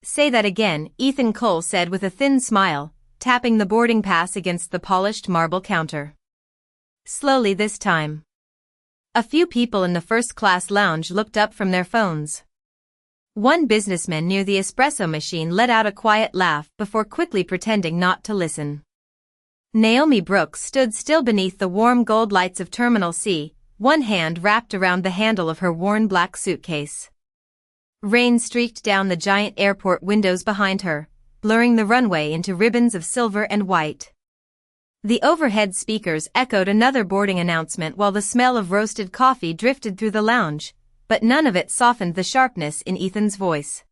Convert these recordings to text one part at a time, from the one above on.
Say that again, Ethan Cole said with a thin smile, tapping the boarding pass against the polished marble counter. Slowly this time. A few people in the first-class lounge looked up from their phones. One businessman near the espresso machine let out a quiet laugh before quickly pretending not to listen. Naomi Brooks stood still beneath the warm gold lights of Terminal C, one hand wrapped around the handle of her worn black suitcase. Rain streaked down the giant airport windows behind her, blurring the runway into ribbons of silver and white. The overhead speakers echoed another boarding announcement while the smell of roasted coffee drifted through the lounge, but none of it softened the sharpness in Ethan's voice.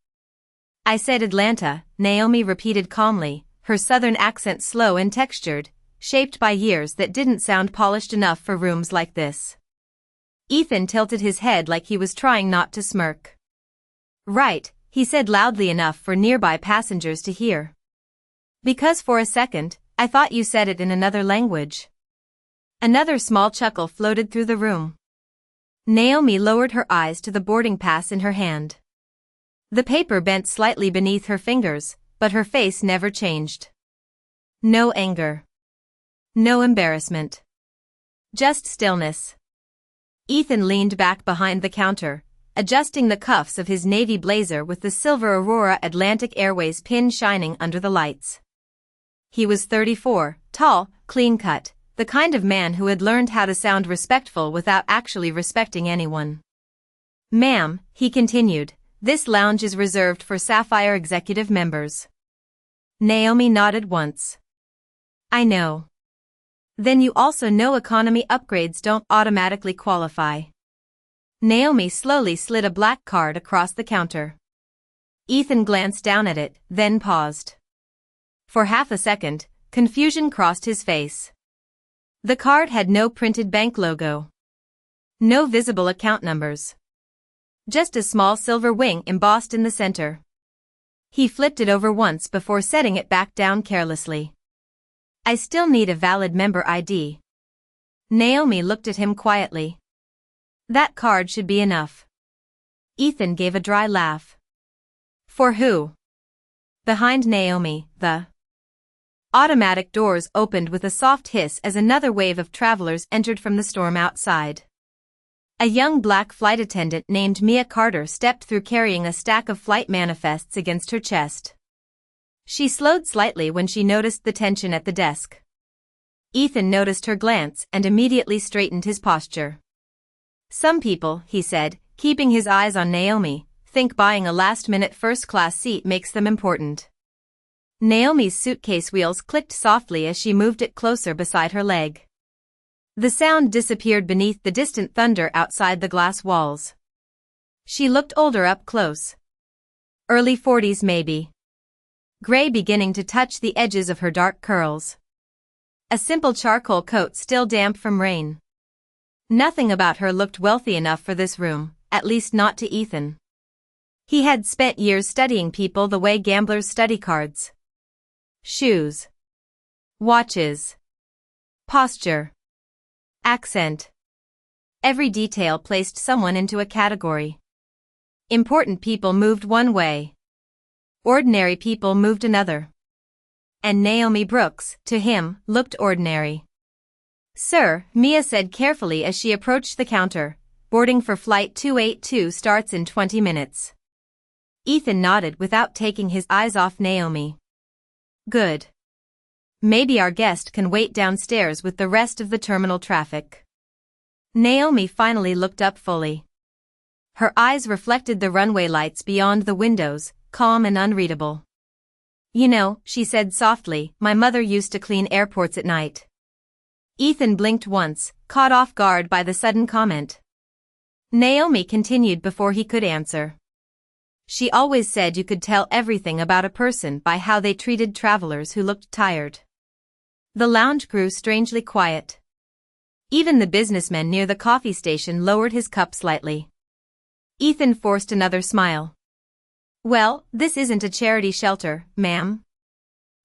I said Atlanta, Naomi repeated calmly, her southern accent slow and textured, shaped by years that didn't sound polished enough for rooms like this. Ethan tilted his head like he was trying not to smirk. Right, he said loudly enough for nearby passengers to hear. Because for a second, I thought you said it in another language. Another small chuckle floated through the room. Naomi lowered her eyes to the boarding pass in her hand. The paper bent slightly beneath her fingers, but her face never changed. No anger. No embarrassment. Just stillness. Ethan leaned back behind the counter, adjusting the cuffs of his navy blazer with the silver Aurora Atlantic Airways pin shining under the lights. He was 34, tall, clean-cut, the kind of man who had learned how to sound respectful without actually respecting anyone. Ma'am, he continued, this lounge is reserved for Sapphire executive members. Naomi nodded once. I know. Then you also know economy upgrades don't automatically qualify. Naomi slowly slid a black card across the counter. Ethan glanced down at it, then paused. For half a second, confusion crossed his face. The card had no printed bank logo. No visible account numbers. Just a small silver wing embossed in the center. He flipped it over once before setting it back down carelessly. I still need a valid member ID. Naomi looked at him quietly. That card should be enough. Ethan gave a dry laugh. For who? Behind Naomi, the automatic doors opened with a soft hiss as another wave of travelers entered from the storm outside. A young black flight attendant named Mia Carter stepped through carrying a stack of flight manifests against her chest. She slowed slightly when she noticed the tension at the desk. Ethan noticed her glance and immediately straightened his posture. Some people, he said, keeping his eyes on Naomi, think buying a last-minute first-class seat makes them important. Naomi's suitcase wheels clicked softly as she moved it closer beside her leg. The sound disappeared beneath the distant thunder outside the glass walls. She looked older up close. Early 40s maybe. Gray beginning to touch the edges of her dark curls. A simple charcoal coat still damp from rain. Nothing about her looked wealthy enough for this room, at least not to Ethan. He had spent years studying people the way gamblers study cards. Shoes. Watches. Posture. Accent. Every detail placed someone into a category. Important people moved one way. Ordinary people moved another. And Naomi Brooks, to him, looked ordinary. Sir, Mia said carefully as she approached the counter, boarding for Flight 282 starts in 20 minutes. Ethan nodded without taking his eyes off Naomi. Good. Maybe our guest can wait downstairs with the rest of the terminal traffic. Naomi finally looked up fully. Her eyes reflected the runway lights beyond the windows, calm and unreadable. You know, she said softly, my mother used to clean airports at night. Ethan blinked once, caught off guard by the sudden comment. Naomi continued before he could answer. She always said you could tell everything about a person by how they treated travelers who looked tired. The lounge grew strangely quiet. Even the businessman near the coffee station lowered his cup slightly. Ethan forced another smile. Well, this isn't a charity shelter, ma'am.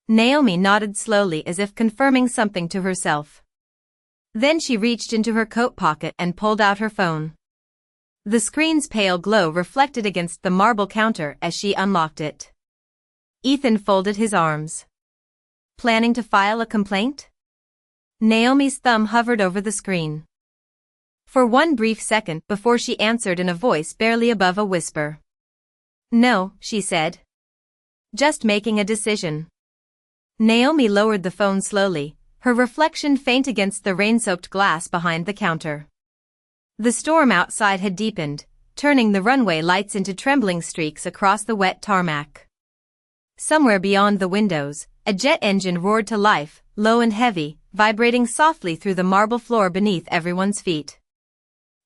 Naomi nodded slowly as if confirming something to herself. Then she reached into her coat pocket and pulled out her phone. The screen's pale glow reflected against the marble counter as she unlocked it. Ethan folded his arms. Planning to file a complaint? Naomi's thumb hovered over the screen. For one brief second before she answered in a voice barely above a whisper. No, she said. Just making a decision. Naomi lowered the phone slowly, her reflection faint against the rain-soaked glass behind the counter. The storm outside had deepened, turning the runway lights into trembling streaks across the wet tarmac. Somewhere beyond the windows, a jet engine roared to life, low and heavy, vibrating softly through the marble floor beneath everyone's feet.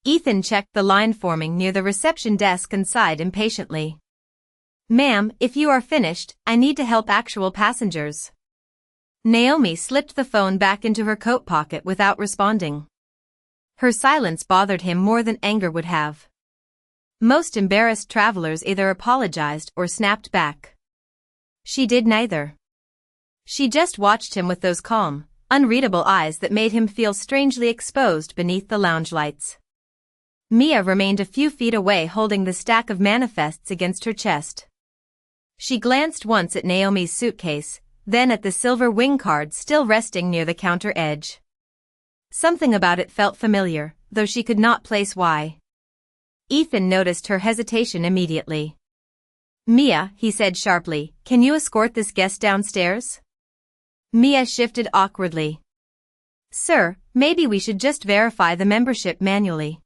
Ethan checked the line forming near the reception desk and sighed impatiently. Ma'am, if you are finished, I need to help actual passengers. Naomi slipped the phone back into her coat pocket without responding. Her silence bothered him more than anger would have. Most embarrassed travelers either apologized or snapped back. She did neither. She just watched him with those calm, unreadable eyes that made him feel strangely exposed beneath the lounge lights. Mia remained a few feet away holding the stack of manifests against her chest. She glanced once at Naomi's suitcase, then at the silver wing card still resting near the counter edge. Something about it felt familiar, though she could not place why. Ethan noticed her hesitation immediately. Mia, he said sharply, can you escort this guest downstairs? Mia shifted awkwardly. Sir, maybe we should just verify the membership manually.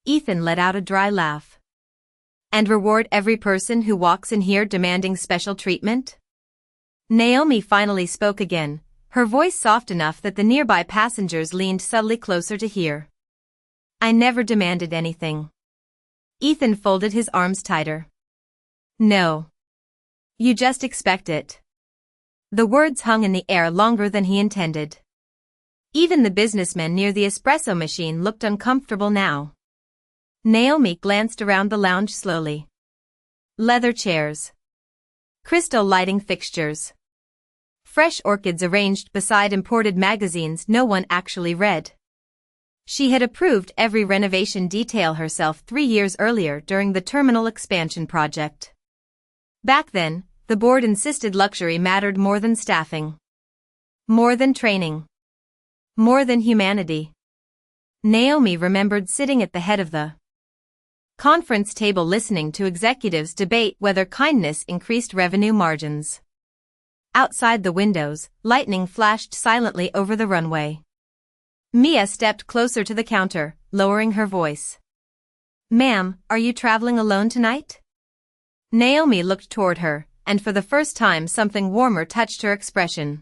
Ethan let out a dry laugh. And reward every person who walks in here demanding special treatment? Naomi finally spoke again, her voice soft enough that the nearby passengers leaned subtly closer to hear. I never demanded anything. Ethan folded his arms tighter. No. You just expect it. The words hung in the air longer than he intended. Even the businessmen near the espresso machine looked uncomfortable now. Naomi glanced around the lounge slowly. Leather chairs. Crystal lighting fixtures. Fresh orchids arranged beside imported magazines no one actually read. She had approved every renovation detail herself 3 years earlier during the terminal expansion project. Back then, the board insisted luxury mattered more than staffing. More than training. More than humanity. Naomi remembered sitting at the head of the conference table listening to executives debate whether kindness increased revenue margins. Outside the windows, lightning flashed silently over the runway. Mia stepped closer to the counter, lowering her voice. Ma'am, are you traveling alone tonight? Naomi looked toward her, and for the first time something warmer touched her expression.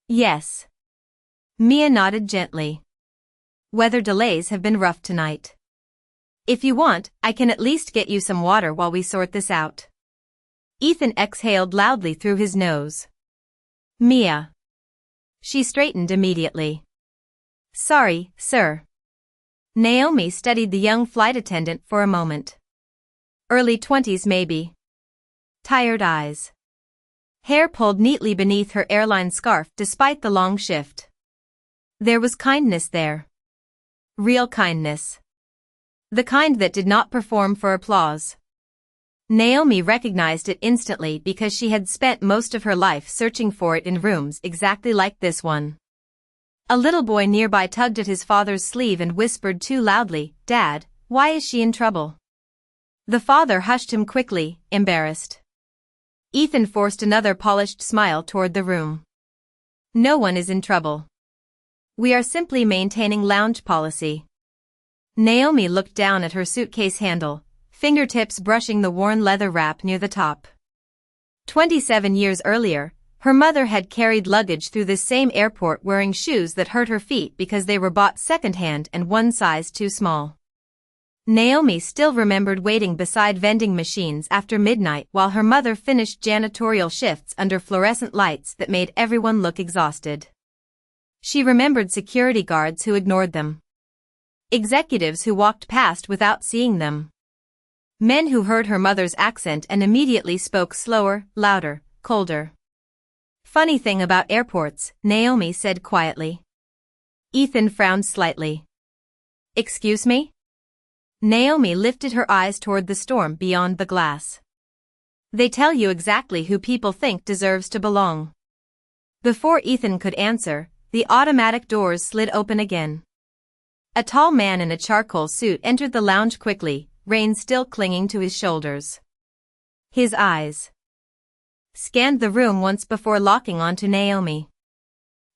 Yes. Mia nodded gently. Weather delays have been rough tonight. If you want, I can at least get you some water while we sort this out. Ethan exhaled loudly through his nose. Mia. She straightened immediately. Sorry, sir. Naomi studied the young flight attendant for a moment. Early 20s maybe. Tired eyes. Hair pulled neatly beneath her airline scarf despite the long shift. There was kindness there. Real kindness. The kind that did not perform for applause. Naomi recognized it instantly because she had spent most of her life searching for it in rooms exactly like this one. A little boy nearby tugged at his father's sleeve and whispered too loudly, Dad, why is she in trouble? The father hushed him quickly, embarrassed. Ethan forced another polished smile toward the room. No one is in trouble. We are simply maintaining lounge policy. Naomi looked down at her suitcase handle, fingertips brushing the worn leather wrap near the top. 27 years earlier, her mother had carried luggage through this same airport wearing shoes that hurt her feet because they were bought secondhand and one size too small. Naomi still remembered waiting beside vending machines after midnight while her mother finished janitorial shifts under fluorescent lights that made everyone look exhausted. She remembered security guards who ignored them. Executives who walked past without seeing them. Men who heard her mother's accent and immediately spoke slower, louder, colder. Funny thing about airports, Naomi said quietly. Ethan frowned slightly. Excuse me? Naomi lifted her eyes toward the storm beyond the glass. They tell you exactly who people think deserves to belong. Before Ethan could answer, the automatic doors slid open again. A tall man in a charcoal suit entered the lounge quickly, rein still clinging to his shoulders. His eyes scanned the room once before locking onto Naomi.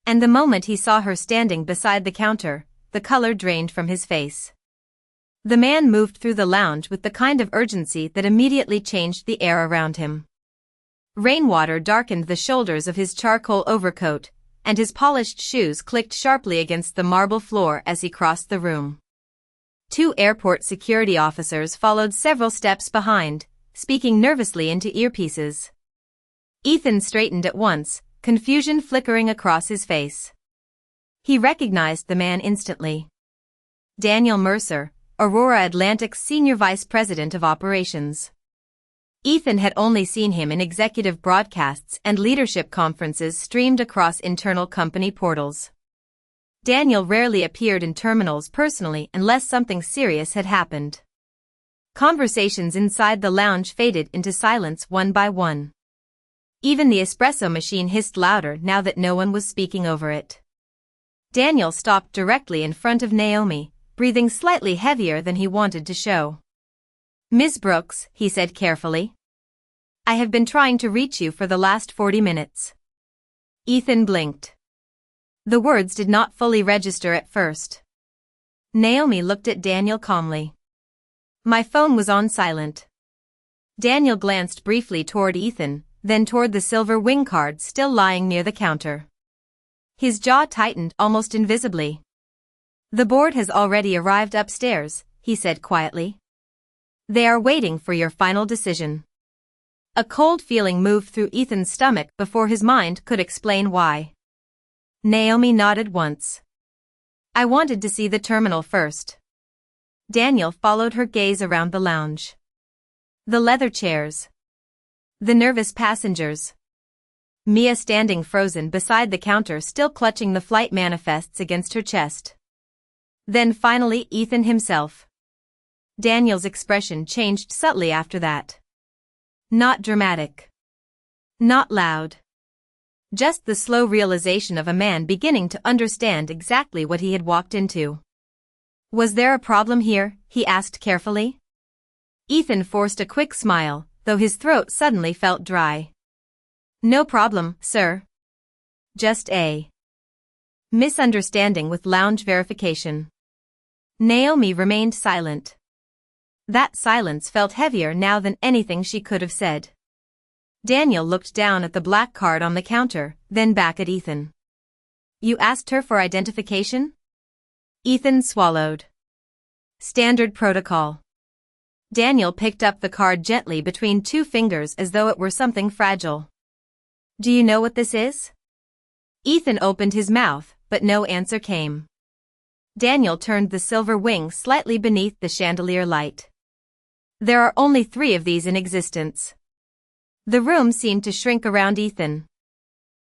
And the moment he saw her standing beside the counter, the color drained from his face. The man moved through the lounge with the kind of urgency that immediately changed the air around him. Rainwater darkened the shoulders of his charcoal overcoat, and his polished shoes clicked sharply against the marble floor as he crossed the room. 2 airport security officers followed several steps behind, speaking nervously into earpieces. Ethan straightened at once, confusion flickering across his face. He recognized the man instantly. Daniel Mercer, Aurora Atlantic's Senior Vice President of Operations. Ethan had only seen him in executive broadcasts and leadership conferences streamed across internal company portals. Daniel rarely appeared in terminals personally unless something serious had happened. Conversations inside the lounge faded into silence one by one. Even the espresso machine hissed louder now that no one was speaking over it. Daniel stopped directly in front of Naomi, breathing slightly heavier than he wanted to show. "Ms. Brooks," he said carefully. "I have been trying to reach you for the last 40 minutes. Ethan blinked. The words did not fully register at first. Naomi looked at Daniel calmly. "My phone was on silent." Daniel glanced briefly toward Ethan, then toward the silver wing card still lying near the counter. His jaw tightened almost invisibly. "The board has already arrived upstairs," he said quietly. "They are waiting for your final decision." A cold feeling moved through Ethan's stomach before his mind could explain why. Naomi nodded once. "I wanted to see the terminal first." Daniel followed her gaze around the lounge. The leather chairs. The nervous passengers. Mia standing frozen beside the counter still clutching the flight manifests against her chest. Then finally Ethan himself. Daniel's expression changed subtly after that. Not dramatic. Not loud. Just the slow realization of a man beginning to understand exactly what he had walked into. "Was there a problem here?" he asked carefully. Ethan forced a quick smile, though his throat suddenly felt dry. "No problem, sir. Just a misunderstanding with lounge verification." Naomi remained silent. That silence felt heavier now than anything she could have said. Daniel looked down at the black card on the counter, then back at Ethan. "You asked her for identification?" Ethan swallowed. "Standard protocol." Daniel picked up the card gently between 2 fingers as though it were something fragile. "Do you know what this is?" Ethan opened his mouth, but no answer came. Daniel turned the silver wing slightly beneath the chandelier light. "There are only 3 of these in existence." The room seemed to shrink around Ethan.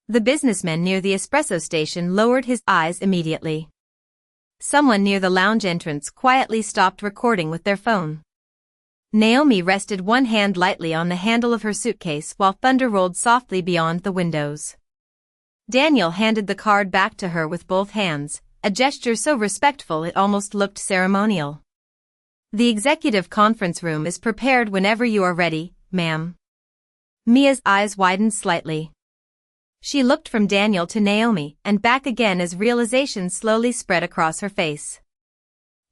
The businessman near the espresso station lowered his eyes immediately. Someone near the lounge entrance quietly stopped recording with their phone. Naomi rested one hand lightly on the handle of her suitcase while thunder rolled softly beyond the windows. Daniel handed the card back to her with both hands, a gesture so respectful it almost looked ceremonial. "The executive conference room is prepared whenever you are ready, ma'am." Mia's eyes widened slightly. She looked from Daniel to Naomi and back again as realization slowly spread across her face.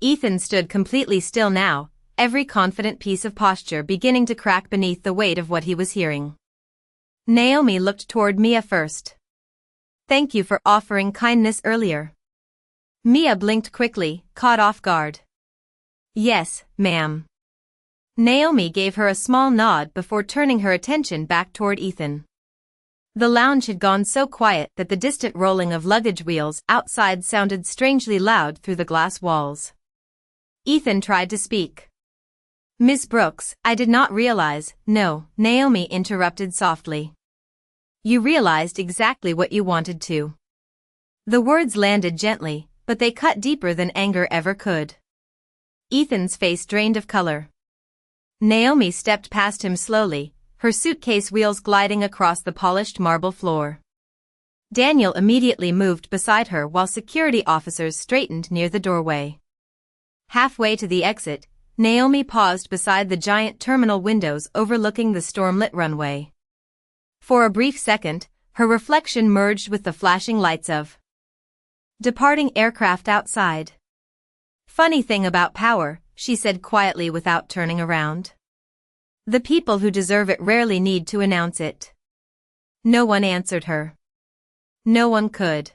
Ethan stood completely still now, every confident piece of posture beginning to crack beneath the weight of what he was hearing. Naomi looked toward Mia first. "Thank you for offering kindness earlier." Mia blinked quickly, caught off guard. "Yes, ma'am." Naomi gave her a small nod before turning her attention back toward Ethan. The lounge had gone so quiet that the distant rolling of luggage wheels outside sounded strangely loud through the glass walls. Ethan tried to speak. "Miss Brooks, I did not realize." "No," Naomi interrupted softly. "You realized exactly what you wanted to." The words landed gently, but they cut deeper than anger ever could. Ethan's face drained of color. Naomi stepped past him slowly, her suitcase wheels gliding across the polished marble floor. Daniel immediately moved beside her while security officers straightened near the doorway. Halfway to the exit, Naomi paused beside the giant terminal windows overlooking the stormlit runway. For a brief second, her reflection merged with the flashing lights of departing aircraft outside. "Funny thing about power," she said quietly without turning around. "The people who deserve it rarely need to announce it." No one answered her. No one could.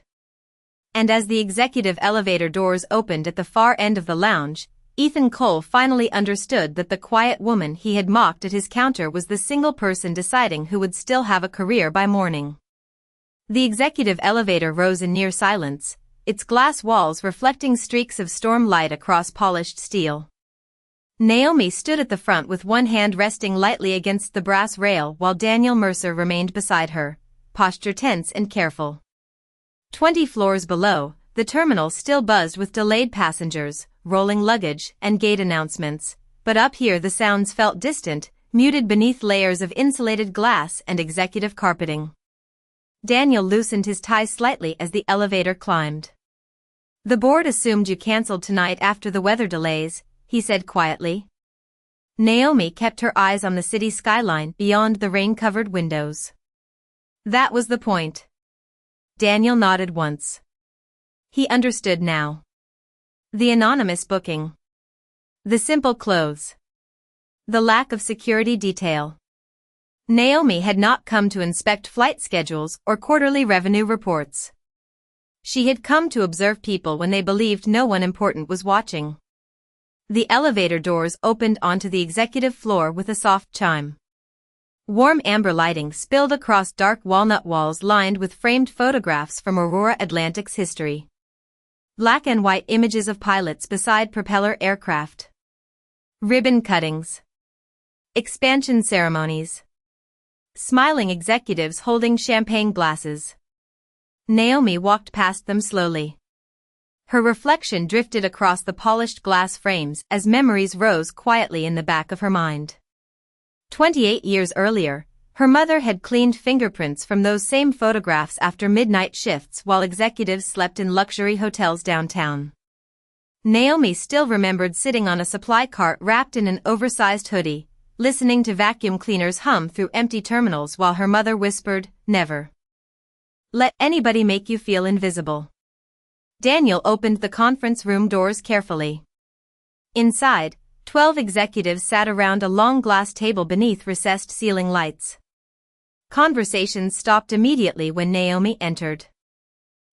And as the executive elevator doors opened at the far end of the lounge, Ethan Cole finally understood that the quiet woman he had mocked at his counter was the single person deciding who would still have a career by morning. The executive elevator rose in near silence, its glass walls reflecting streaks of storm light across polished steel. Naomi stood at the front with one hand resting lightly against the brass rail while Daniel Mercer remained beside her, posture tense and careful. 20 floors below, the terminal still buzzed with delayed passengers, rolling luggage, and gate announcements, but up here the sounds felt distant, muted beneath layers of insulated glass and executive carpeting. Daniel loosened his tie slightly as the elevator climbed. "The board assumed you canceled tonight after the weather delays," he said quietly. Naomi kept her eyes on the city skyline beyond the rain-covered windows. "That was the point." Daniel nodded once. He understood now. The anonymous booking. The simple clothes. The lack of security detail. Naomi had not come to inspect flight schedules or quarterly revenue reports. She had come to observe people when they believed no one important was watching. The elevator doors opened onto the executive floor with a soft chime. Warm amber lighting spilled across dark walnut walls lined with framed photographs from Aurora Atlantic's history. Black and white images of pilots beside propeller aircraft. Ribbon cuttings. Expansion ceremonies. Smiling executives holding champagne glasses. Naomi walked past them slowly. Her reflection drifted across the polished glass frames as memories rose quietly in the back of her mind. 28 years earlier, her mother had cleaned fingerprints from those same photographs after midnight shifts while executives slept in luxury hotels downtown. Naomi still remembered sitting on a supply cart wrapped in an oversized hoodie, listening to vacuum cleaners hum through empty terminals while her mother whispered, "Never let anybody make you feel invisible." Daniel opened the conference room doors carefully. Inside, 12 executives sat around a long glass table beneath recessed ceiling lights. Conversations stopped immediately when Naomi entered.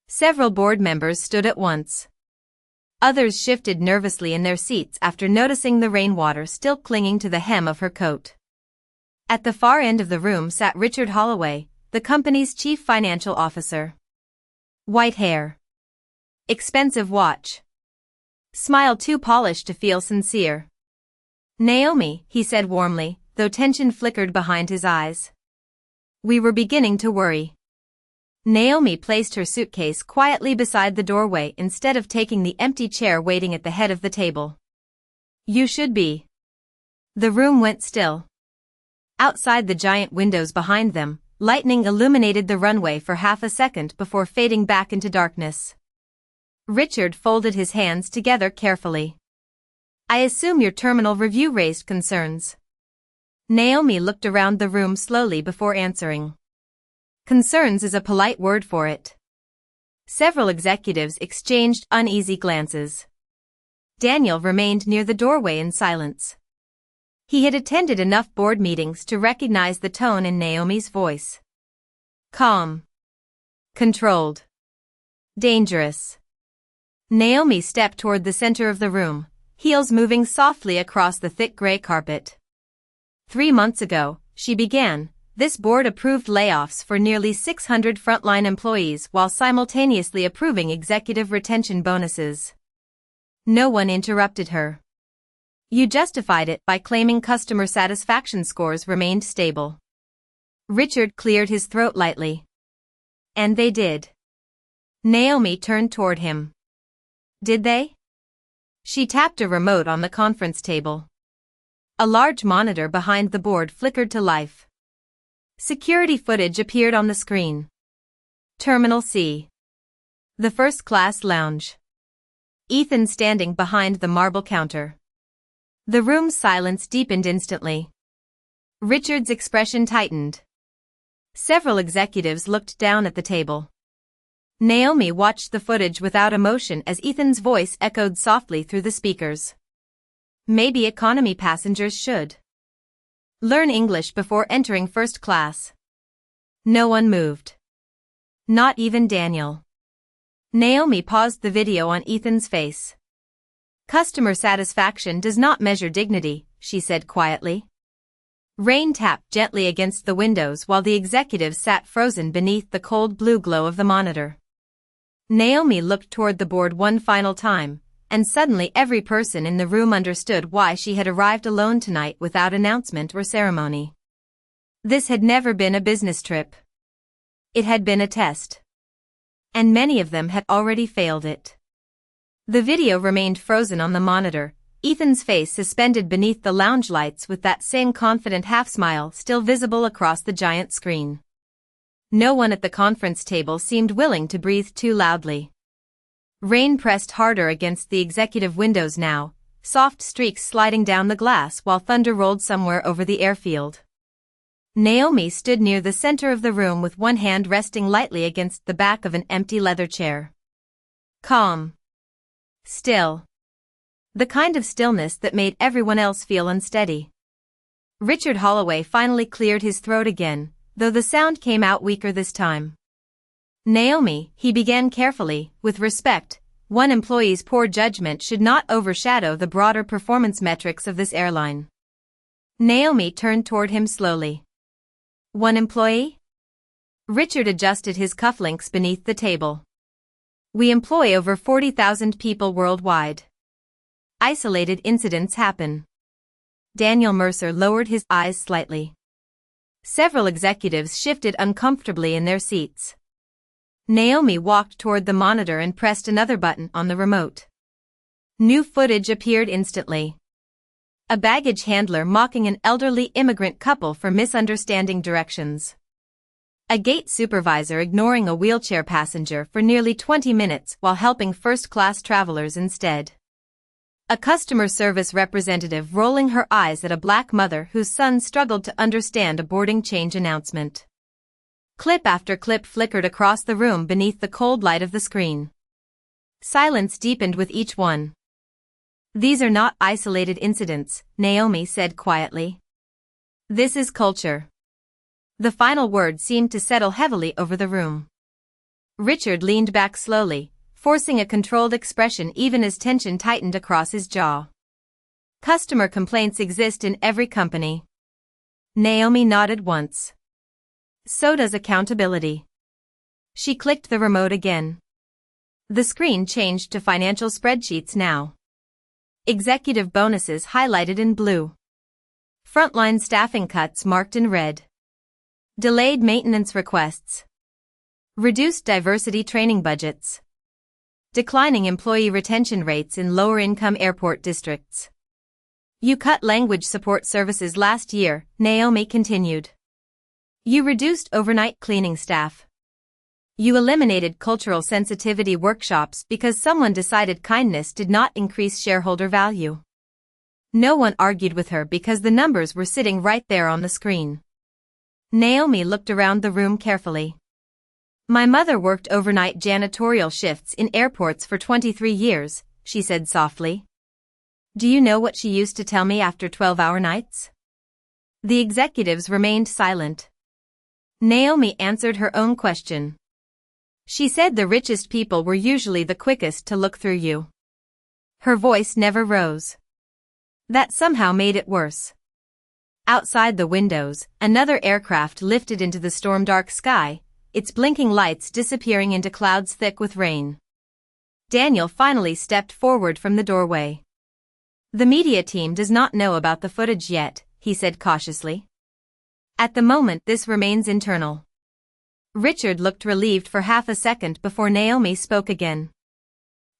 Several board members stood at once. Others shifted nervously in their seats after noticing the rainwater still clinging to the hem of her coat. At the far end of the room sat Richard Holloway, the company's chief financial officer. White hair. Expensive watch. Smile too polished to feel sincere. "Naomi," he said warmly, though tension flickered behind his eyes. "We were beginning to worry." Naomi placed her suitcase quietly beside the doorway instead of taking the empty chair waiting at the head of the table. "You should be." The room went still. Outside the giant windows behind them, lightning illuminated the runway for half a second before fading back into darkness. Richard folded his hands together carefully. "I assume your terminal review raised concerns." Naomi looked around the room slowly before answering. "Concerns is a polite word for it." Several executives exchanged uneasy glances. Daniel remained near the doorway in silence. He had attended enough board meetings to recognize the tone in Naomi's voice. Calm. Controlled. Dangerous. Naomi stepped toward the center of the room, heels moving softly across the thick gray carpet. 3 months ago, she began, this board approved layoffs for nearly 600 frontline employees while simultaneously approving executive retention bonuses. No one interrupted her. You justified it by claiming customer satisfaction scores remained stable. Richard cleared his throat lightly. And they did. Naomi turned toward him. Did they? She tapped a remote on the conference table. A large monitor behind the board flickered to life. Security footage appeared on the screen. Terminal C. The first-class lounge. Ethan standing behind the marble counter. The room's silence deepened instantly. Richard's expression tightened. Several executives looked down at the table. Naomi watched the footage without emotion as Ethan's voice echoed softly through the speakers. Maybe economy passengers should learn English before entering first class. No one moved. Not even Daniel. Naomi paused the video on Ethan's face. Customer satisfaction does not measure dignity, she said quietly. Rain tapped gently against the windows while the executives sat frozen beneath the cold blue glow of the monitor. Naomi looked toward the board one final time, and suddenly every person in the room understood why she had arrived alone tonight without announcement or ceremony. This had never been a business trip. It had been a test. And many of them had already failed it. The video remained frozen on the monitor, Ethan's face suspended beneath the lounge lights with that same confident half-smile still visible across the giant screen. No one at the conference table seemed willing to breathe too loudly. Rain pressed harder against the executive windows now, soft streaks sliding down the glass while thunder rolled somewhere over the airfield. Naomi stood near the center of the room with one hand resting lightly against the back of an empty leather chair. Calm. Still. The kind of stillness that made everyone else feel unsteady. Richard Holloway finally cleared his throat again, though the sound came out weaker this time. Naomi, he began carefully, with respect, one employee's poor judgment should not overshadow the broader performance metrics of this airline. Naomi turned toward him slowly. One employee? Richard adjusted his cufflinks beneath the table. We employ over 40,000 people worldwide. Isolated incidents happen. Daniel Mercer lowered his eyes slightly. Several executives shifted uncomfortably in their seats. Naomi walked toward the monitor and pressed another button on the remote. New footage appeared instantly. A baggage handler mocking an elderly immigrant couple for misunderstanding directions. A gate supervisor ignoring a wheelchair passenger for nearly 20 minutes while helping first-class travelers instead. A customer service representative rolling her eyes at a black mother whose son struggled to understand a boarding change announcement. Clip after clip flickered across the room beneath the cold light of the screen. Silence deepened with each one. These are not isolated incidents, Naomi said quietly. This is culture. The final word seemed to settle heavily over the room. Richard leaned back slowly, forcing a controlled expression even as tension tightened across his jaw. Customer complaints exist in every company. Naomi nodded once. So does accountability. She clicked the remote again. The screen changed to financial spreadsheets now. Executive bonuses highlighted in blue. Frontline staffing cuts marked in red. Delayed maintenance requests. Reduced diversity training budgets. Declining employee retention rates in lower-income airport districts. You cut language support services last year, Naomi continued. You reduced overnight cleaning staff. You eliminated cultural sensitivity workshops because someone decided kindness did not increase shareholder value. No one argued with her because the numbers were sitting right there on the screen. Naomi looked around the room carefully. My mother worked overnight janitorial shifts in airports for 23 years, she said softly. Do you know what she used to tell me after 12-hour nights? The executives remained silent. Naomi answered her own question. She said the richest people were usually the quickest to look through you. Her voice never rose. That somehow made it worse. Outside the windows, another aircraft lifted into the storm-dark sky, its blinking lights disappearing into clouds thick with rain. Daniel finally stepped forward from the doorway. The media team does not know about the footage yet, he said cautiously. At the moment this remains internal. Richard looked relieved for half a second before Naomi spoke again.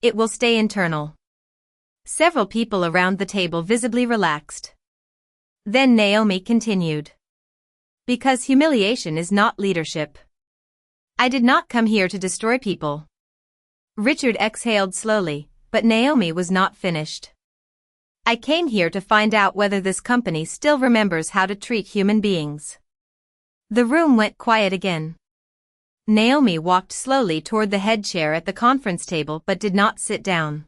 It will stay internal. Several people around the table visibly relaxed. Then Naomi continued. Because humiliation is not leadership. I did not come here to destroy people. Richard exhaled slowly, but Naomi was not finished. I came here to find out whether this company still remembers how to treat human beings. The room went quiet again. Naomi walked slowly toward the head chair at the conference table but did not sit down.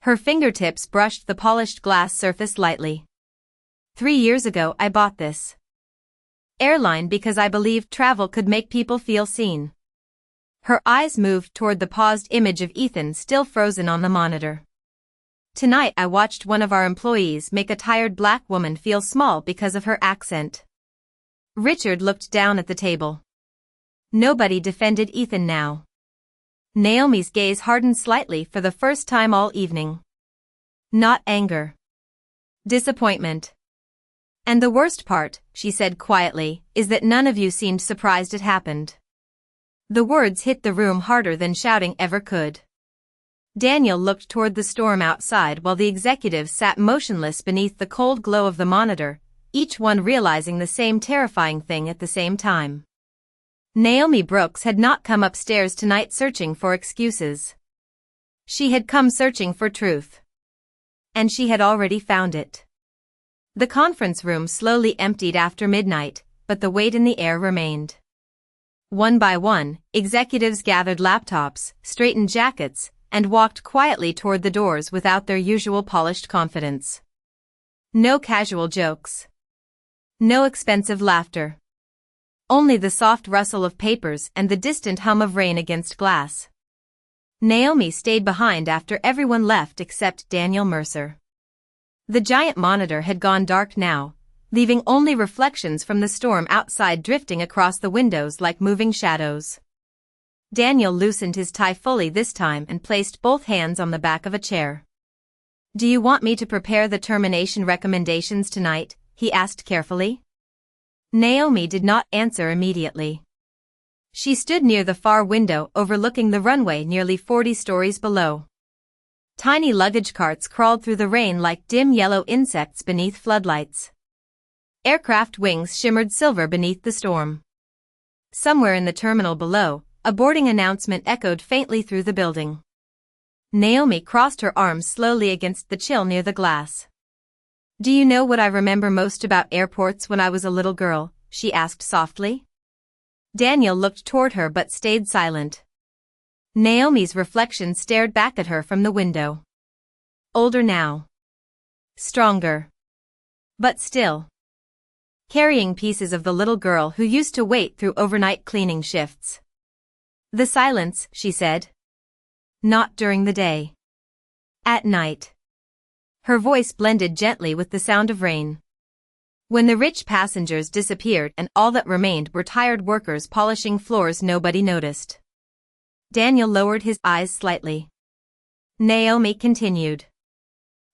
Her fingertips brushed the polished glass surface lightly. 3 years ago I bought this Airline because I believed travel could make people feel seen. Her eyes moved toward the paused image of Ethan still frozen on the monitor. Tonight I watched one of our employees make a tired black woman feel small because of her accent. Richard looked down at the table. Nobody defended Ethan now. Naomi's gaze hardened slightly for the first time all evening. Not anger. Disappointment. And the worst part, she said quietly, is that none of you seemed surprised it happened. The words hit the room harder than shouting ever could. Daniel looked toward the storm outside while the executives sat motionless beneath the cold glow of the monitor, each one realizing the same terrifying thing at the same time. Naomi Brooks had not come upstairs tonight searching for excuses. She had come searching for truth. And she had already found it. The conference room slowly emptied after midnight, but the weight in the air remained. One by one, executives gathered laptops, straightened jackets, and walked quietly toward the doors without their usual polished confidence. No casual jokes. No expensive laughter. Only the soft rustle of papers and the distant hum of rain against glass. Naomi stayed behind after everyone left except Daniel Mercer. The giant monitor had gone dark now, leaving only reflections from the storm outside drifting across the windows like moving shadows. Daniel loosened his tie fully this time and placed both hands on the back of a chair. Do you want me to prepare the termination recommendations tonight? He asked carefully. Naomi did not answer immediately. She stood near the far window overlooking the runway nearly 40 stories below. Tiny luggage carts crawled through the rain like dim yellow insects beneath floodlights. Aircraft wings shimmered silver beneath the storm. Somewhere in the terminal below, a boarding announcement echoed faintly through the building. Naomi crossed her arms slowly against the chill near the glass. Do you know what I remember most about airports when I was a little girl? She asked softly. Daniel looked toward her but stayed silent. Naomi's reflection stared back at her from the window. Older now. Stronger. But still. Carrying pieces of the little girl who used to wait through overnight cleaning shifts. The silence, she said. Not during the day. At night. Her voice blended gently with the sound of rain. When the rich passengers disappeared and all that remained were tired workers polishing floors nobody noticed. Daniel lowered his eyes slightly. Naomi continued.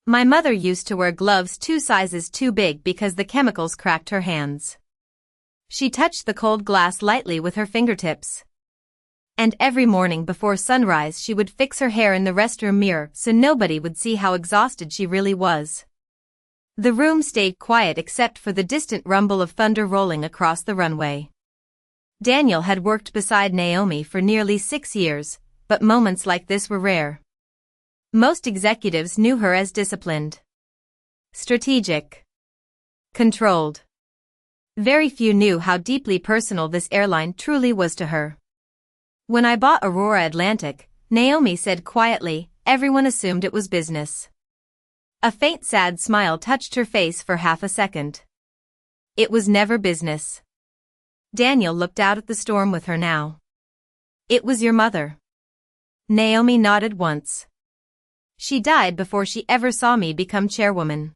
My mother used to wear gloves 2 sizes too big because the chemicals cracked her hands. She touched the cold glass lightly with her fingertips. And every morning before sunrise she would fix her hair in the restroom mirror so nobody would see how exhausted she really was. The room stayed quiet except for the distant rumble of thunder rolling across the runway. Daniel had worked beside Naomi for nearly 6 years, but moments like this were rare. Most executives knew her as disciplined, strategic, controlled. Very few knew how deeply personal this airline truly was to her. When I bought Aurora Atlantic, Naomi said quietly, everyone assumed it was business. A faint sad smile touched her face for half a second. It was never business. Daniel looked out at the storm with her now. It was your mother. Naomi nodded once. She died before she ever saw me become chairwoman.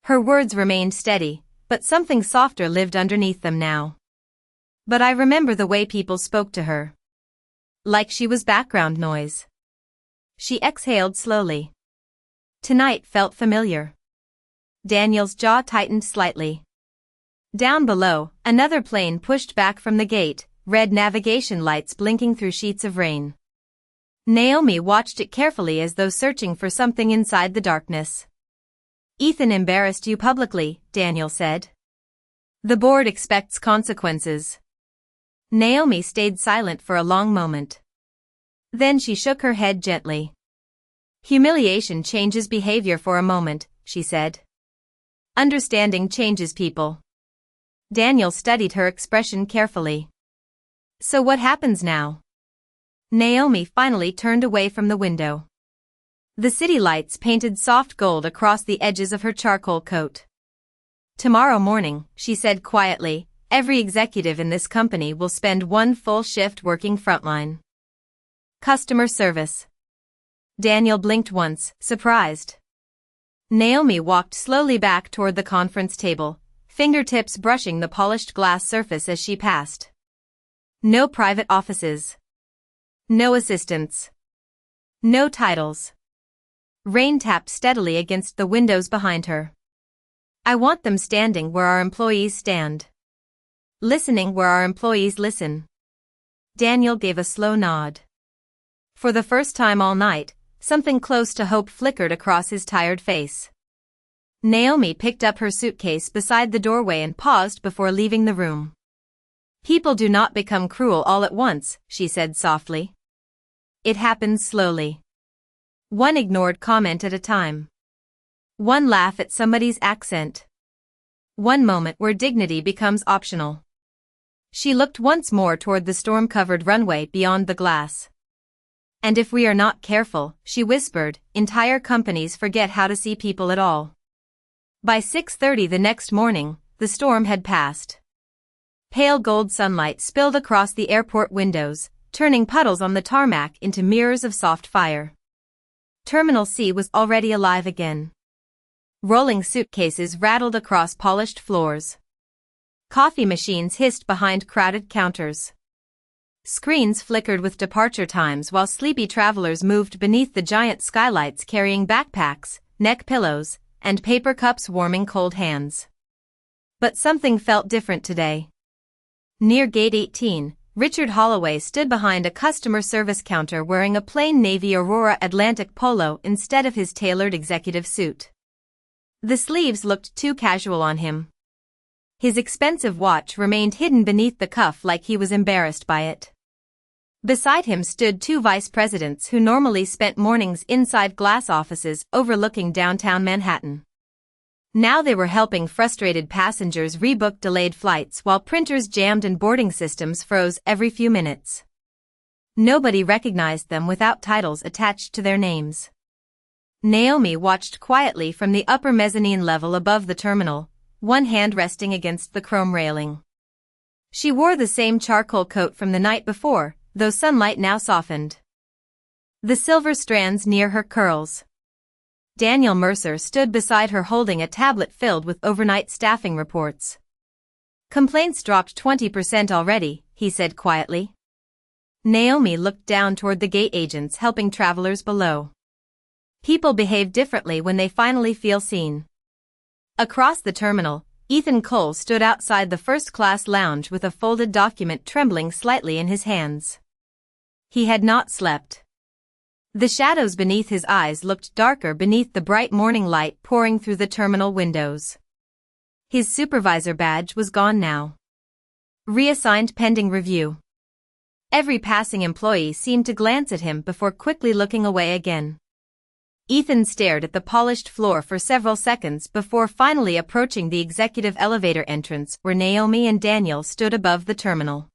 Her words remained steady, but something softer lived underneath them now. But I remember the way people spoke to her. Like she was background noise. She exhaled slowly. Tonight felt familiar. Daniel's jaw tightened slightly. Down below, another plane pushed back from the gate, red navigation lights blinking through sheets of rain. Naomi watched it carefully as though searching for something inside the darkness. Ethan embarrassed you publicly, Daniel said. The board expects consequences. Naomi stayed silent for a long moment. Then she shook her head gently. Humiliation changes behavior for a moment, she said. Understanding changes people. Daniel studied her expression carefully. So what happens now? Naomi finally turned away from the window. The city lights painted soft gold across the edges of her charcoal coat. Tomorrow morning, she said quietly, every executive in this company will spend one full shift working frontline. Customer service. Daniel blinked once, surprised. Naomi walked slowly back toward the conference table, fingertips brushing the polished glass surface as she passed. No private offices. No assistants. No titles. Rain tapped steadily against the windows behind her. I want them standing where our employees stand. Listening where our employees listen. Daniel gave a slow nod. For the first time all night, something close to hope flickered across his tired face. Naomi picked up her suitcase beside the doorway and paused before leaving the room. People do not become cruel all at once, she said softly. It happens slowly. One ignored comment at a time. One laugh at somebody's accent. One moment where dignity becomes optional. She looked once more toward the storm-covered runway beyond the glass. And if we are not careful, she whispered, entire companies forget how to see people at all. By 6:30 the next morning, the storm had passed. Pale gold sunlight spilled across the airport windows, turning puddles on the tarmac into mirrors of soft fire. Terminal C was already alive again. Rolling suitcases rattled across polished floors. Coffee machines hissed behind crowded counters. Screens flickered with departure times while sleepy travelers moved beneath the giant skylights carrying backpacks, neck pillows, and paper cups warming cold hands. But something felt different today. Near Gate 18, Richard Holloway stood behind a customer service counter wearing a plain navy Aurora Atlantic polo instead of his tailored executive suit. The sleeves looked too casual on him. His expensive watch remained hidden beneath the cuff like he was embarrassed by it. Beside him stood two vice presidents who normally spent mornings inside glass offices overlooking downtown Manhattan. Now they were helping frustrated passengers rebook delayed flights while printers jammed and boarding systems froze every few minutes. Nobody recognized them without titles attached to their names. Naomi watched quietly from the upper mezzanine level above the terminal, one hand resting against the chrome railing. She wore the same charcoal coat from the night before, though sunlight now softened the silver strands near her curls. Daniel Mercer stood beside her holding a tablet filled with overnight staffing reports. Complaints dropped 20% already, he said quietly. Naomi looked down toward the gate agents helping travelers below. People behave differently when they finally feel seen. Across the terminal, Ethan Cole stood outside the first-class lounge with a folded document trembling slightly in his hands. He had not slept. The shadows beneath his eyes looked darker beneath the bright morning light pouring through the terminal windows. His supervisor badge was gone now. Reassigned pending review. Every passing employee seemed to glance at him before quickly looking away again. Ethan stared at the polished floor for several seconds before finally approaching the executive elevator entrance where Naomi and Daniel stood above the terminal.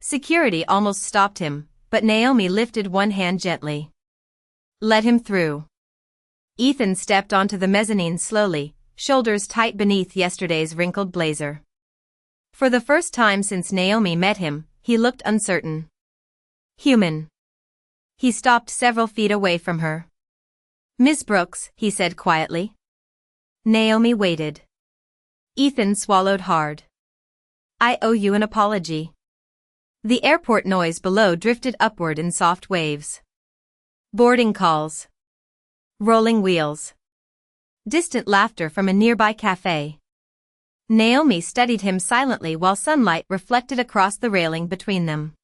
Security almost stopped him, but Naomi lifted one hand gently. Let him through. Ethan stepped onto the mezzanine slowly, shoulders tight beneath yesterday's wrinkled blazer. For the first time since Naomi met him, he looked uncertain. Human. He stopped several feet away from her. Miss Brooks, he said quietly. Naomi waited. Ethan swallowed hard. I owe you an apology. The airport noise below drifted upward in soft waves. Boarding calls. Rolling wheels. Distant laughter from a nearby cafe. Naomi studied him silently while sunlight reflected across the railing between them.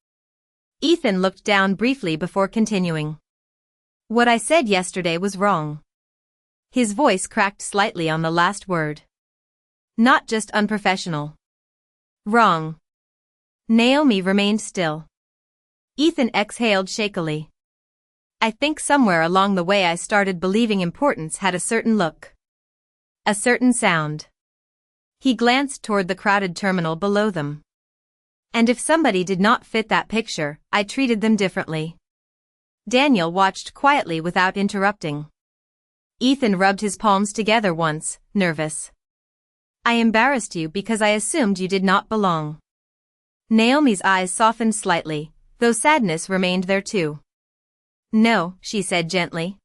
Ethan looked down briefly before continuing. What I said yesterday was wrong. His voice cracked slightly on the last word. Not just unprofessional. Wrong. Naomi remained still. Ethan exhaled shakily. I think somewhere along the way I started believing importance had a certain look. A certain sound. He glanced toward the crowded terminal below them. And if somebody did not fit that picture, I treated them differently. Daniel watched quietly without interrupting. Ethan rubbed his palms together once, nervous. I embarrassed you because I assumed you did not belong. Naomi's eyes softened slightly, though sadness remained there too. No, she said gently.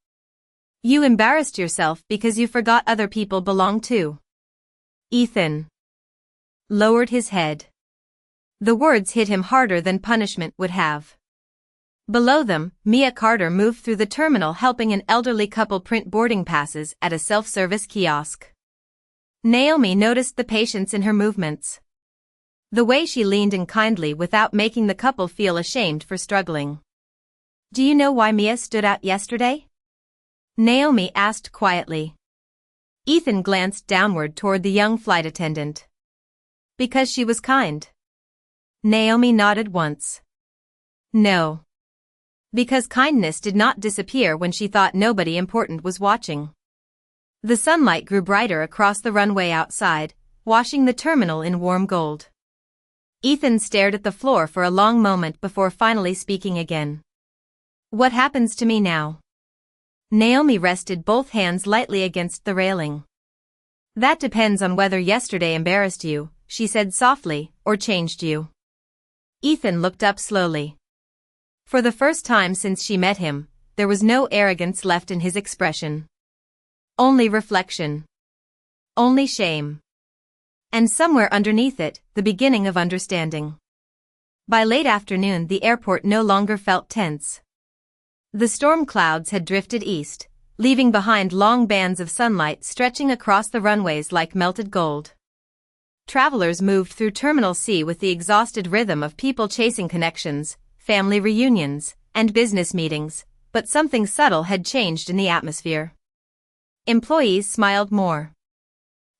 You embarrassed yourself because you forgot other people belong too. Ethan lowered his head. The words hit him harder than punishment would have. Below them, Mia Carter moved through the terminal helping an elderly couple print boarding passes at a self-service kiosk. Naomi noticed the patience in her movements. The way she leaned in kindly without making the couple feel ashamed for struggling. Do you know why Mia stood out yesterday? Naomi asked quietly. Ethan glanced downward toward the young flight attendant. Because she was kind. Naomi nodded once. No. Because kindness did not disappear when she thought nobody important was watching. The sunlight grew brighter across the runway outside, washing the terminal in warm gold. Ethan stared at the floor for a long moment before finally speaking again. What happens to me now? Naomi rested both hands lightly against the railing. That depends on whether yesterday embarrassed you, she said softly, or changed you. Ethan looked up slowly. For the first time since she met him, there was no arrogance left in his expression. Only reflection. Only shame. And somewhere underneath it, the beginning of understanding. By late afternoon the airport no longer felt tense. The storm clouds had drifted east, leaving behind long bands of sunlight stretching across the runways like melted gold. Travelers moved through Terminal C with the exhausted rhythm of people chasing connections, family reunions, and business meetings, but something subtle had changed in the atmosphere. Employees smiled more.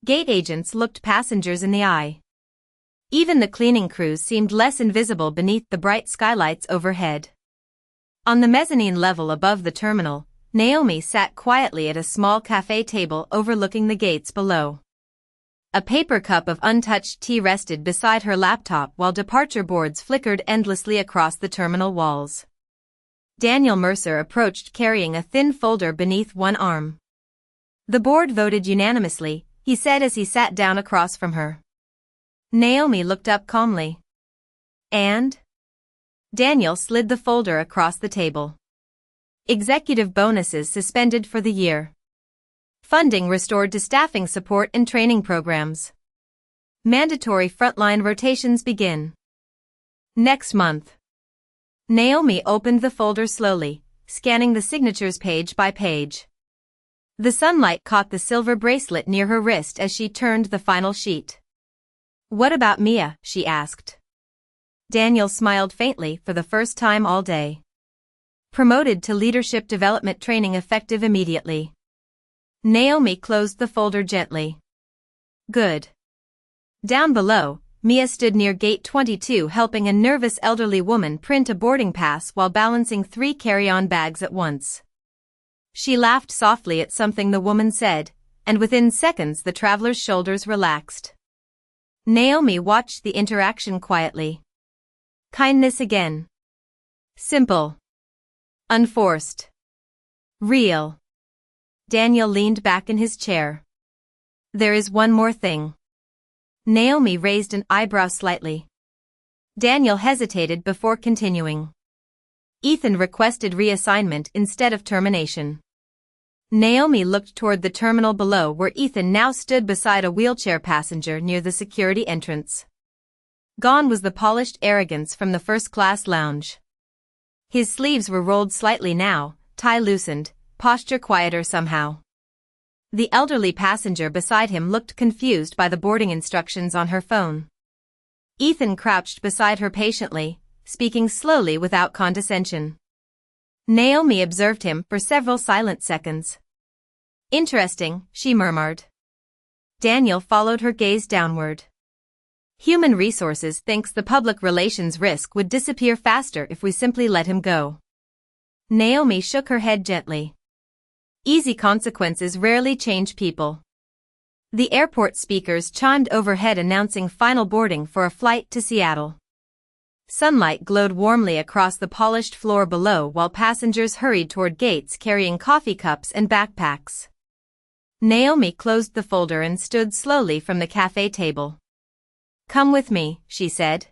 Gate agents looked passengers in the eye. Even the cleaning crews seemed less invisible beneath the bright skylights overhead. On the mezzanine level above the terminal, Naomi sat quietly at a small cafe table overlooking the gates below. A paper cup of untouched tea rested beside her laptop while departure boards flickered endlessly across the terminal walls. Daniel Mercer approached carrying a thin folder beneath one arm. The board voted unanimously, he said as he sat down across from her. Naomi looked up calmly. And? Daniel slid the folder across the table. Executive bonuses suspended for the year. Funding restored to staffing support and training programs. Mandatory frontline rotations begin. Next month. Naomi opened the folder slowly, scanning the signatures page by page. The sunlight caught the silver bracelet near her wrist as she turned the final sheet. What about Mia? She asked. Daniel smiled faintly for the first time all day. Promoted to leadership development training effective immediately. Naomi closed the folder gently. Good. Down below, Mia stood near gate 22 helping a nervous elderly woman print a boarding pass while balancing 3 carry-on bags at once. She laughed softly at something the woman said, and within seconds the traveler's shoulders relaxed. Naomi watched the interaction quietly. Kindness again. Simple. Unforced. Real. Daniel leaned back in his chair. There is one more thing. Naomi raised an eyebrow slightly. Daniel hesitated before continuing. Ethan requested reassignment instead of termination. Naomi looked toward the terminal below where Ethan now stood beside a wheelchair passenger near the security entrance. Gone was the polished arrogance from the first-class lounge. His sleeves were rolled slightly now, tie loosened, posture quieter somehow. The elderly passenger beside him looked confused by the boarding instructions on her phone. Ethan crouched beside her patiently, speaking slowly without condescension. Naomi observed him for several silent seconds. Interesting, she murmured. Daniel followed her gaze downward. Human Resources thinks the public relations risk would disappear faster if we simply let him go. Naomi shook her head gently. Easy consequences rarely change people. The airport speakers chimed overhead announcing final boarding for a flight to Seattle. Sunlight glowed warmly across the polished floor below while passengers hurried toward gates carrying coffee cups and backpacks. Naomi closed the folder and stood slowly from the cafe table. "Come with me," she said.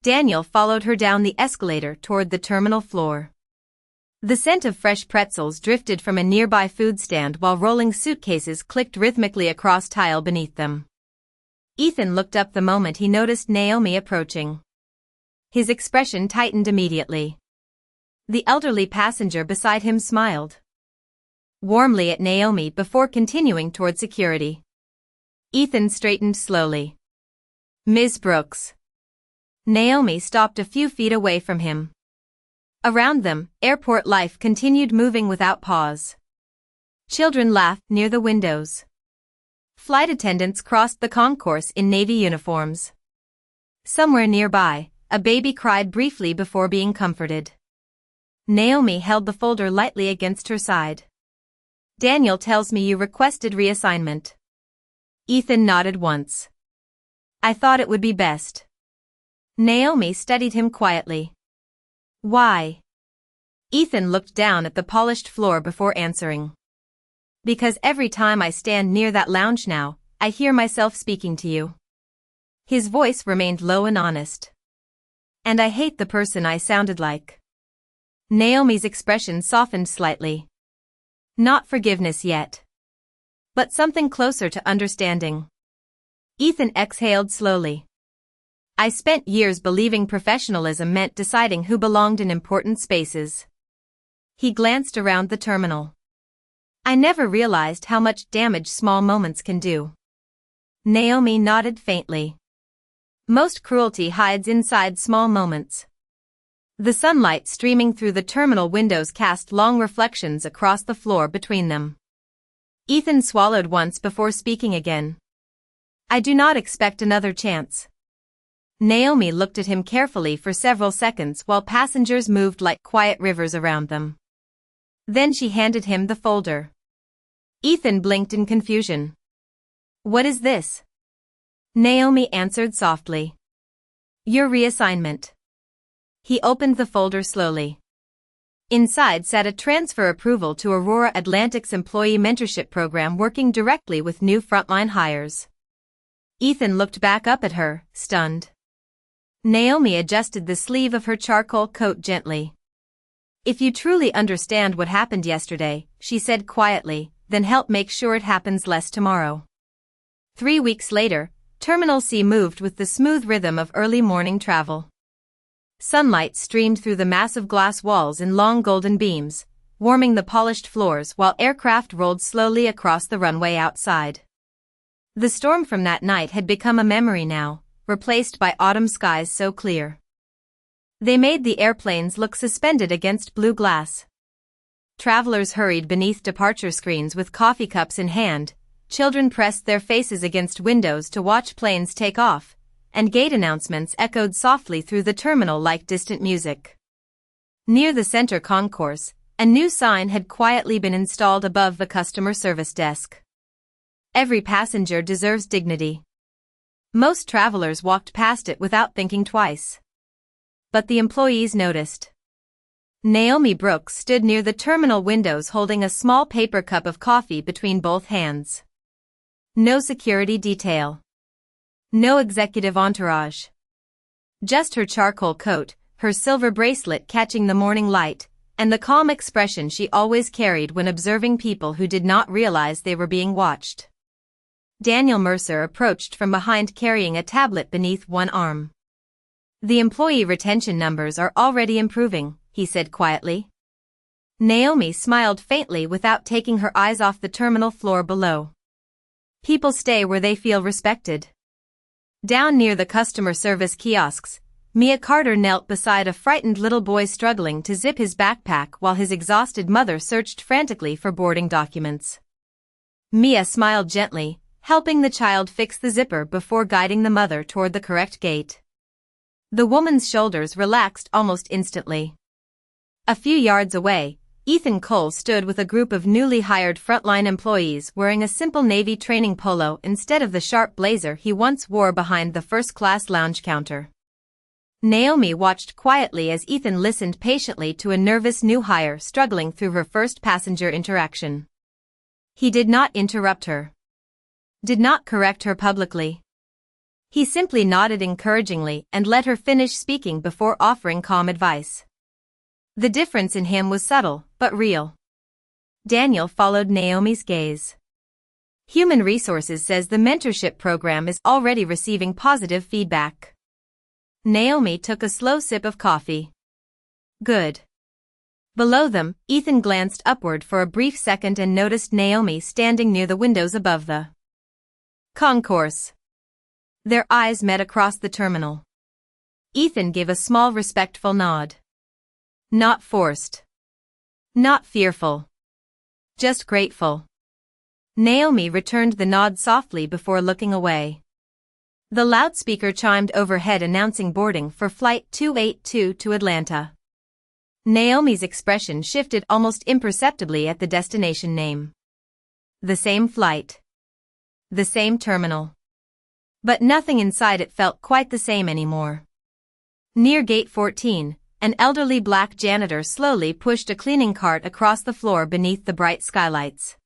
Daniel followed her down the escalator toward the terminal floor. The scent of fresh pretzels drifted from a nearby food stand while rolling suitcases clicked rhythmically across tile beneath them. Ethan looked up the moment he noticed Naomi approaching. His expression tightened immediately. The elderly passenger beside him smiled warmly at Naomi before continuing toward security. Ethan straightened slowly. "Ms. Brooks." Naomi stopped a few feet away from him. Around them, airport life continued moving without pause. Children laughed near the windows. Flight attendants crossed the concourse in navy uniforms. Somewhere nearby, a baby cried briefly before being comforted. Naomi held the folder lightly against her side. "Daniel tells me you requested reassignment." Ethan nodded once. "I thought it would be best." Naomi studied him quietly. "Why?" Ethan looked down at the polished floor before answering. "Because every time I stand near that lounge now, I hear myself speaking to you." His voice remained low and honest. "And I hate the person I sounded like." Naomi's expression softened slightly. Not forgiveness yet, but something closer to understanding. Ethan exhaled slowly. "I spent years believing professionalism meant deciding who belonged in important spaces." He glanced around the terminal. "I never realized how much damage small moments can do." Naomi nodded faintly. "Most cruelty hides inside small moments." The sunlight streaming through the terminal windows cast long reflections across the floor between them. Ethan swallowed once before speaking again. "I do not expect another chance." Naomi looked at him carefully for several seconds while passengers moved like quiet rivers around them. Then she handed him the folder. Ethan blinked in confusion. "What is this?" Naomi answered softly. "Your reassignment." He opened the folder slowly. Inside sat a transfer approval to Aurora Atlantic's employee mentorship program working directly with new frontline hires. Ethan looked back up at her, stunned. Naomi adjusted the sleeve of her charcoal coat gently. "If you truly understand what happened yesterday," she said quietly, "then help make sure it happens less tomorrow." 3 weeks later, Terminal C moved with the smooth rhythm of early morning travel. Sunlight streamed through the massive glass walls in long golden beams, warming the polished floors while aircraft rolled slowly across the runway outside. The storm from that night had become a memory now, replaced by autumn skies so clear. They made the airplanes look suspended against blue glass. Travelers hurried beneath departure screens with coffee cups in hand, children pressed their faces against windows to watch planes take off, and gate announcements echoed softly through the terminal like distant music. Near the center concourse, a new sign had quietly been installed above the customer service desk. "Every passenger deserves dignity." Most travelers walked past it without thinking twice. But the employees noticed. Naomi Brooks stood near the terminal windows holding a small paper cup of coffee between both hands. No security detail. No executive entourage. Just her charcoal coat, her silver bracelet catching the morning light, and the calm expression she always carried when observing people who did not realize they were being watched. Daniel Mercer approached from behind carrying a tablet beneath one arm. "The employee retention numbers are already improving," he said quietly. Naomi smiled faintly without taking her eyes off the terminal floor below. "People stay where they feel respected." Down near the customer service kiosks, Mia Carter knelt beside a frightened little boy struggling to zip his backpack while his exhausted mother searched frantically for boarding documents. Mia smiled gently, helping the child fix the zipper before guiding the mother toward the correct gate. The woman's shoulders relaxed almost instantly. A few yards away, Ethan Cole stood with a group of newly hired frontline employees wearing a simple navy training polo instead of the sharp blazer he once wore behind the first-class lounge counter. Naomi watched quietly as Ethan listened patiently to a nervous new hire struggling through her first passenger interaction. He did not interrupt her. Did not correct her publicly. He simply nodded encouragingly and let her finish speaking before offering calm advice. The difference in him was subtle, but real. Daniel followed Naomi's gaze. Human Resources says the mentorship program is already receiving positive feedback. Naomi took a slow sip of coffee. Good. Below them, Ethan glanced upward for a brief second and noticed Naomi standing near the windows above the concourse. Their eyes met across the terminal. Ethan gave a small respectful nod. Not forced. Not fearful. Just grateful. Naomi returned the nod softly before looking away. The loudspeaker chimed overhead announcing boarding for Flight 282 to Atlanta. Naomi's expression shifted almost imperceptibly at the destination name. The same flight. The same terminal. But nothing inside it felt quite the same anymore. Near Gate 14, an elderly black janitor slowly pushed a cleaning cart across the floor beneath the bright skylights.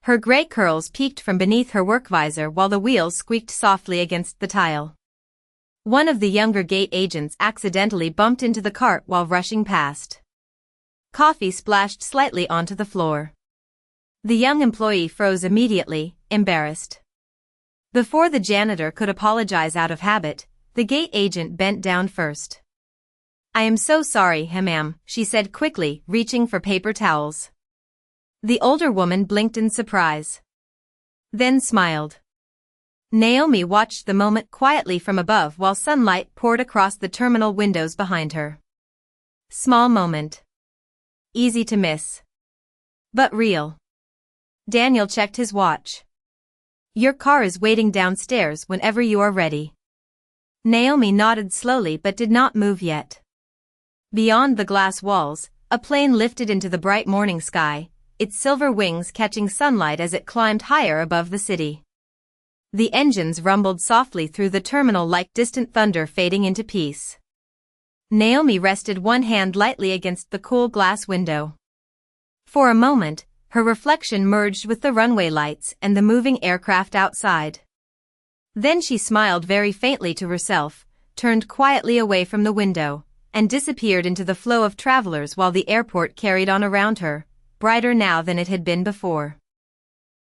Her gray curls peeked from beneath her work visor while the wheels squeaked softly against the tile. One of the younger gate agents accidentally bumped into the cart while rushing past. Coffee splashed slightly onto the floor. The young employee froze immediately, embarrassed. Before the janitor could apologize out of habit, the gate agent bent down first. "I am so sorry, ma'am," she said quickly, reaching for paper towels. The older woman blinked in surprise. Then smiled. Naomi watched the moment quietly from above while sunlight poured across the terminal windows behind her. Small moment. Easy to miss. But real. Daniel checked his watch. "Your car is waiting downstairs whenever you are ready." Naomi nodded slowly but did not move yet. Beyond the glass walls, a plane lifted into the bright morning sky, its silver wings catching sunlight as it climbed higher above the city. The engines rumbled softly through the terminal like distant thunder fading into peace. Naomi rested one hand lightly against the cool glass window. For a moment, her reflection merged with the runway lights and the moving aircraft outside. Then she smiled very faintly to herself, turned quietly away from the window, and disappeared into the flow of travelers while the airport carried on around her, brighter now than it had been before.